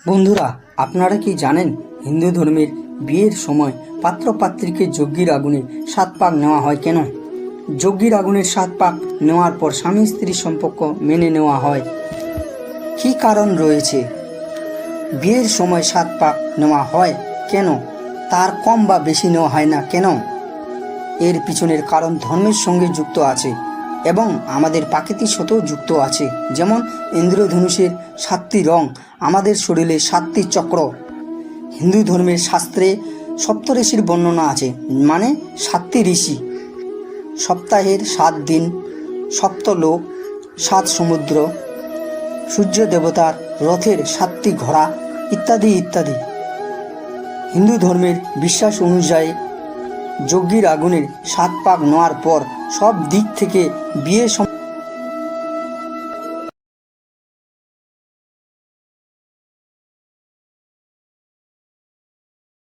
বন্ধুরা, আপনারা কি জানেন হিন্দু ধর্মের বিয়ের সময় পাত্র পাত্রীকে যজ্ঞের আগুনে 7 পাক নেওয়া হয় কেন? যজ্ঞের আগুনের 7 পাক নেওয়ার পর স্বামী স্ত্রীর সম্পর্ক মেনে নেওয়া হয়। কি কারণ রয়েছে? বিয়ের সময় 7 পাক নেওয়া হয় কেন? তার কম বা বেশি নেওয়া হয় না কেন? এর পিছনের কারণ ধর্মের সঙ্গে যুক্ত আছে এবং আমাদের প্রাকৃতিক সাথেও যুক্ত আছে। যেমন ইন্দ্রধনুষের 7টি রং, আমাদের শরীরে 7টি চক্র। হিন্দু ধর্মের শাস্ত্রে সপ্তঋষির বর্ণনা আছে, মানে 7টি ঋষি, সপ্তাহের 7 দিন, সপ্তলোক, 7 সমুদ্র, সূর্য দেবতার রথের 7টি ঘোড়া ইত্যাদি ইত্যাদি। হিন্দু ধর্মের বিশ্বাস অনুযায়ী যজ্ঞের আগুনের 7 পাক নেওয়ার পর সব দিক থেকে বিয়ে